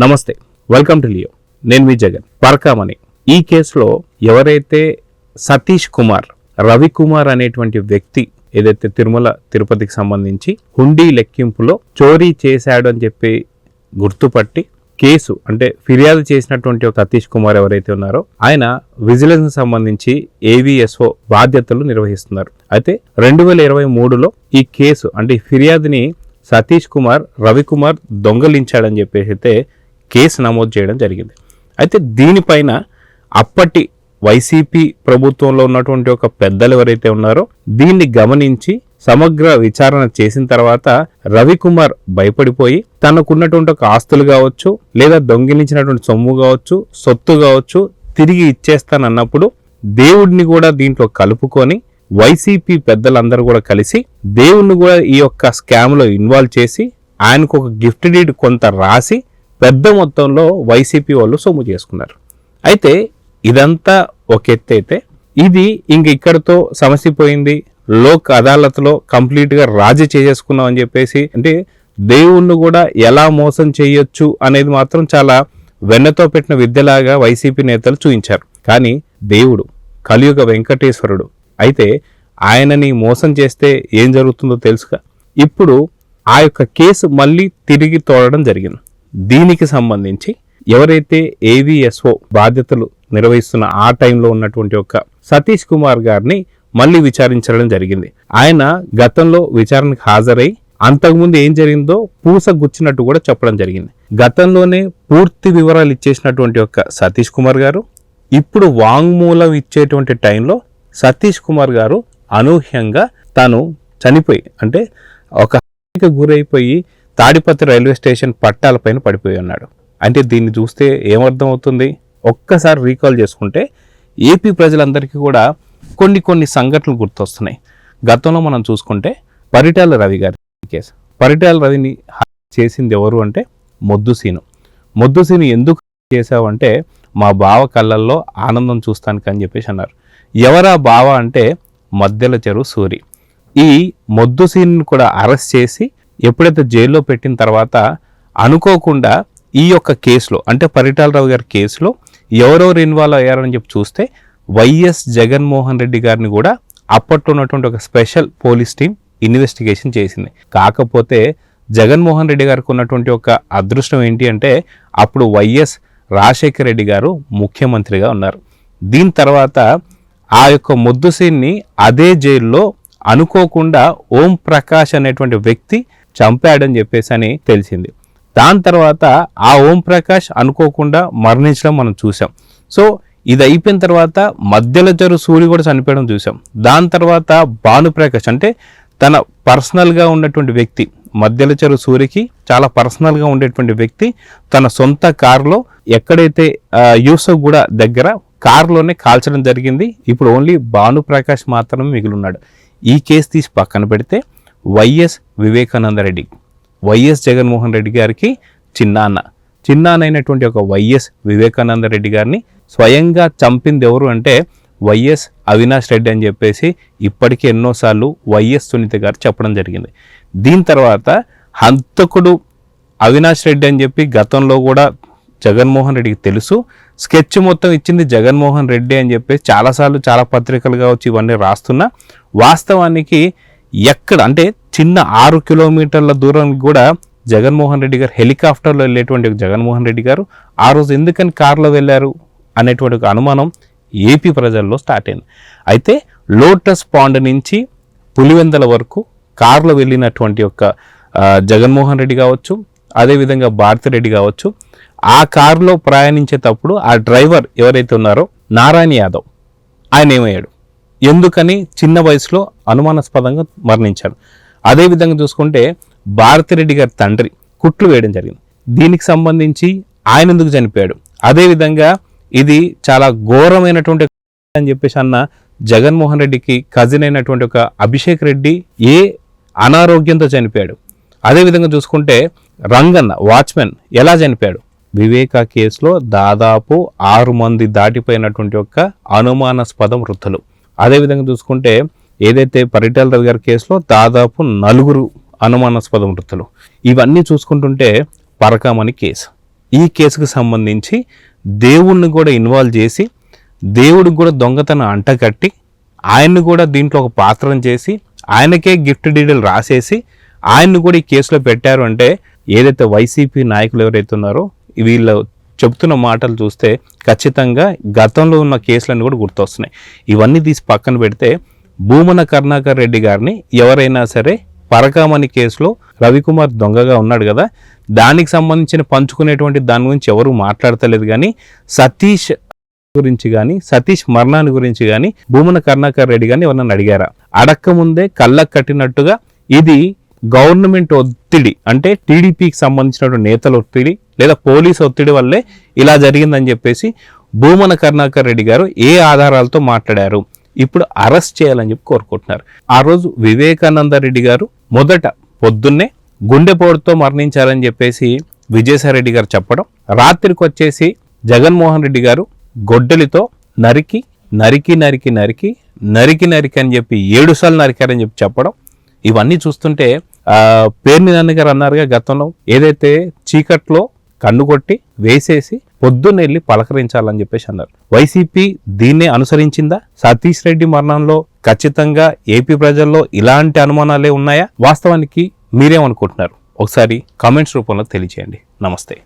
నమస్తే, welcome to Leo. నేను మీ జగన్. పరకామణి ఈ కేసులో ఎవరైతే సతీష్ కుమార్, రవికుమార్ అనేటువంటి వ్యక్తి ఏదైతే తిరుమల తిరుపతికి సంబంధించి హుండీ లెక్కింపులో చోరీ చేశాడు అని చెప్పి గుర్తుపట్టి కేసు అంటే ఫిర్యాదు చేసినటువంటి ఒక సతీష్ కుమార్ ఎవరైతే ఉన్నారో ఆయన విజిలెన్స్ సంబంధించి ఏవిఎస్ఓ బాధ్యతలు నిర్వహిస్తున్నారు. అయితే 2023లో ఈ కేసు అంటే ఫిర్యాదుని సతీష్ కుమార్ రవికుమార్ దొంగలించాడని చెప్పేసి అయితే కేసు నమోదు చేయడం జరిగింది. అయితే దీనిపైన అప్పటి వైసీపీ ప్రభుత్వంలో ఉన్నటువంటి ఒక పెద్దలు ఎవరైతే ఉన్నారో దీన్ని గమనించి సమగ్ర విచారణ చేసిన తర్వాత రవికుమార్ భయపడిపోయి తనకున్నటువంటి ఒక ఆస్తులు కావచ్చు లేదా దొంగిలించినటువంటి సొమ్ము కావచ్చు సొత్తు కావచ్చు తిరిగి ఇచ్చేస్తానన్నప్పుడు దేవుడిని కూడా దీంట్లో కలుపుకొని వైసీపీ పెద్దలందరూ కూడా కలిసి దేవుణ్ణి కూడా ఈ యొక్క స్కామ్లో ఇన్వాల్వ్ చేసి ఆయనకు ఒక గిఫ్ట్ డీడ్ కొంత రాసి పెద్ద మొత్తంలో వైసీపీ వాళ్ళు సొమ్ము చేసుకున్నారు. అయితే ఇదంతా ఒక ఎత్తు అయితే ఇది ఇంక ఇక్కడతో సమస్య పోయింది, లోక్ అదాలత్లో కంప్లీట్గా రాజీ చేసేసుకున్నాం అని చెప్పేసి అంటే దేవుణ్ణి కూడా ఎలా మోసం చేయొచ్చు అనేది మాత్రం చాలా వెన్నతో పెట్టిన విద్యలాగా వైసీపీ నేతలు చూపించారు. కానీ దేవుడు కలియుగ వెంకటేశ్వరుడు అయితే ఆయనని మోసం చేస్తే ఏం జరుగుతుందో తెలుసుగా. ఇప్పుడు ఆ యొక్క కేసు మళ్ళీ తిరిగి తోడడం జరిగింది. దీనికి సంబంధించి ఎవరైతే ఏవిఎస్ఓ బాధ్యతలు నిర్వహిస్తున్న ఆ టైంలో ఉన్నటువంటి ఒక సతీష్ కుమార్ గారిని మళ్ళీ విచారించడం జరిగింది. ఆయన గతంలో విచారణకు హాజరై అంతకుముందు ఏం జరిగిందో పూస గుచ్చినట్టు కూడా చెప్పడం జరిగింది. గతంలోనే పూర్తి వివరాలు ఇచ్చేసినటువంటి ఒక సతీష్ కుమార్ గారు ఇప్పుడు వాంగ్మూలం ఇచ్చేటువంటి టైంలో సతీష్ కుమార్ గారు అనూహ్యంగా తాను చనిపోయి అంటే ఒక గురైపోయి తాడిపత్రి రైల్వే స్టేషన్ పట్టాలపైన పడిపోయి ఉన్నాడు. అంటే దీన్ని చూస్తే ఏమర్థం అవుతుంది? ఒక్కసారి రీకాల్ చేసుకుంటే ఏపీ ప్రజలందరికీ కూడా కొన్ని సంఘటనలు గుర్తొస్తున్నాయి. గతంలో మనం చూసుకుంటే పరిటాల రవి గారి కేసు. పరిటాల రవిని చేసింది ఎవరు అంటే మొద్దుసీను ఎందుకు చేశావంటే మా బావ కళ్ళల్లో ఆనందం చూస్తానికి అని చెప్పేసి అన్నారు. ఎవరా బావ అంటే మద్దెల చెరువు సూరి. ఈ మొద్దుసీను కూడా అరెస్ట్ చేసి ఎప్పుడైతే జైల్లో పెట్టిన తర్వాత అనుకోకుండా ఈ యొక్క కేసులో అంటే పరిటాల రావు గారి కేసులో ఎవరెవరు ఇన్వాల్వ్ అయ్యారని చెప్పి చూస్తే వైఎస్ జగన్మోహన్ రెడ్డి గారిని కూడా అప్పట్లో ఉన్నటువంటి ఒక స్పెషల్ పోలీస్ టీం ఇన్వెస్టిగేషన్ చేసింది. కాకపోతే జగన్మోహన్ రెడ్డి గారికి ఉన్నటువంటి ఒక అదృష్టం ఏంటి అంటే అప్పుడు వైఎస్ రాజశేఖర రెడ్డి గారు ముఖ్యమంత్రిగా ఉన్నారు. దీని తర్వాత ఆ యొక్క మొద్దుసీన్ని అదే జైల్లో అనుకోకుండా ఓం ప్రకాష్ అనేటువంటి వ్యక్తి చంపాడని చెప్పేసి అని తెలిసింది. దాని తర్వాత ఆ ఓం ప్రకాష్ అనుకోకుండా మరణించడం మనం చూసాం. సో ఇది అయిపోయిన తర్వాత మధ్యల చెరు సూరి కూడా చనిపోవడం చూసాం. దాని తర్వాత భానుప్రకాష్ అంటే తన పర్సనల్గా ఉన్నటువంటి వ్యక్తి మధ్యల చెరు సూరికి చాలా పర్సనల్గా ఉండేటువంటి వ్యక్తి తన సొంత కారులో ఎక్కడైతే యూసఫ్ గూడ దగ్గర కారులోనే కాల్చడం జరిగింది. ఇప్పుడు ఓన్లీ భానుప్రకాష్ మాత్రమే మిగిలిన్నాడు. ఈ కేసు తీసి పక్కన పెడితే వైఎస్ వివేకానంద రెడ్డి, వైఎస్ జగన్మోహన్ రెడ్డి గారికి చిన్నానైనటువంటి ఒక వైఎస్ వివేకానంద రెడ్డి గారిని స్వయంగా చంపింది ఎవరు అంటే వైఎస్ అవినాష్ రెడ్డి అని చెప్పేసి ఇప్పటికీ ఎన్నోసార్లు వైఎస్ సునీత గారు చెప్పడం జరిగింది. దీని తర్వాత హంతకుడు అవినాష్ రెడ్డి అని చెప్పి గతంలో కూడా జగన్మోహన్ రెడ్డికి తెలుసు. స్కెచ్ మొత్తం ఇచ్చింది జగన్మోహన్ రెడ్డి అని చెప్పి చాలాసార్లు చాలా పత్రికలు కావచ్చు ఇవన్నీ రాస్తున్నా వాస్తవానికి ఎక్కడ అంటే చిన్న 6 కిలోమీటర్ల దూరానికి కూడా జగన్మోహన్ రెడ్డి గారు హెలికాప్టర్లో వెళ్ళేటువంటి జగన్మోహన్ రెడ్డి గారు ఆ రోజు ఎందుకని కారులో వెళ్ళారు అనేటువంటి ఒక అనుమానం ఏపీ ప్రజల్లో స్టార్ట్ అయింది. అయితే లోటస్ పాండ్ నుంచి పులివెందల వరకు కారులో వెళ్ళినటువంటి ఒక జగన్మోహన్ రెడ్డి కావచ్చు అదేవిధంగా భారతిరెడ్డి కావచ్చు ఆ కారులో ప్రయాణించేటప్పుడు ఆ డ్రైవర్ ఎవరైతే ఉన్నారో నారాయణ యాదవ్ ఆయన ఏమయ్యాడు, ఎందుకని చిన్న వయసులో అనుమానాస్పదంగా మరణించాడు. అదేవిధంగా చూసుకుంటే భారతిరెడ్డి గారి తండ్రి కుట్లు వేయడం జరిగింది. దీనికి సంబంధించి ఆయన ఎందుకు చనిపోయాడు, అదేవిధంగా ఇది చాలా ఘోరమైనటువంటి అని చెప్పేసి అన్న జగన్మోహన్ రెడ్డికి కజిన్ అయినటువంటి ఒక అభిషేక్ రెడ్డి ఏ అనారోగ్యంతో చనిపోయాడు. అదేవిధంగా చూసుకుంటే రంగన్న వాచ్మెన్ ఎలా చనిపోయాడు. వివేకా కేసులో దాదాపు 6 మంది దాటిపోయినటువంటి ఒక అనుమానాస్పద మృతులు. అదేవిధంగా చూసుకుంటే ఏదైతే పరిటాల రవి గారి కేసులో దాదాపు 4 అనుమానాస్పద మృతులు. ఇవన్నీ చూసుకుంటుంటే పరకామణి కేసు ఈ కేసుకు సంబంధించి దేవుణ్ణి కూడా ఇన్వాల్వ్ చేసి దేవుడికి కూడా దొంగతనం అంటగట్టి ఆయన్ని కూడా దీంట్లో ఒక పాత్రను చేసి ఆయనకే గిఫ్ట్ డీడీలు రాసేసి ఆయన్ని కూడా ఈ కేసులో పెట్టారు అంటే ఏదైతే వైసీపీ నాయకులు ఎవరైతే ఉన్నారో వీళ్ళు చెప్తున్న మాటలు చూస్తే ఖచ్చితంగా గతంలో ఉన్న కేసులన్నీ కూడా గుర్తొస్తున్నాయి. ఇవన్నీ తీసి పక్కన పెడితే భూమన కరుణాకర్ రెడ్డి గారిని ఎవరైనా సరే పరకామణి కేసులో రవికుమార్ దొంగగా ఉన్నాడు కదా, దానికి సంబంధించిన పంచుకునేటువంటి దాని గురించి ఎవరు మాట్లాడతలేదు. కానీ సతీష్ గురించి కానీ సతీష్ మరణాన్ని గురించి కానీ భూమన కరుణాకర్ రెడ్డి గారిని ఎవరన్నా అడిగారా? అడక్క ముందే కళ్ళకు కట్టినట్టుగా ఇది గవర్నమెంట్ ఒత్తిడి, అంటే టీడీపీకి సంబంధించినటువంటి నేతల ఒత్తిడి లేదా పోలీసు ఒత్తిడి వల్లే ఇలా జరిగిందని చెప్పేసి భూమన కరుణాకర్ రెడ్డి గారు ఏ ఆధారాలతో మాట్లాడారు, ఇప్పుడు అరెస్ట్ చేయాలని చెప్పి కోరుకుంటున్నారు. ఆ రోజు వివేకానంద రెడ్డి గారు మొదట పొద్దున్నే గుండెపోటుతో మరణించారని చెప్పేసి విజయసాయిరెడ్డి గారు చెప్పడం, రాత్రికి వచ్చేసి జగన్మోహన్ రెడ్డి గారు గొడ్డలితో నరికి నరికి నరికి నరికి నరికి నరికి అని చెప్పి 7 సార్లు నరికారని చెప్పి చెప్పడం, ఇవన్నీ చూస్తుంటే పేర్ని నాన్నగారు అన్నారుగా గతంలో ఏదైతే చీకట్లో కన్ను కొట్టి వేసేసి పొద్దున్న వెళ్ళి పలకరించాలని చెప్పేసి అన్నారు. వైసీపీ దీన్నే అనుసరించిందా? సతీష్ రెడ్డి మరణంలో ఖచ్చితంగా ఏపీ ప్రజల్లో ఇలాంటి అనుమానాలే ఉన్నాయా? వాస్తవానికి మీరేమనుకుంటున్నారు? ఒకసారి కామెంట్స్ రూపంలో తెలియజేయండి. నమస్తే.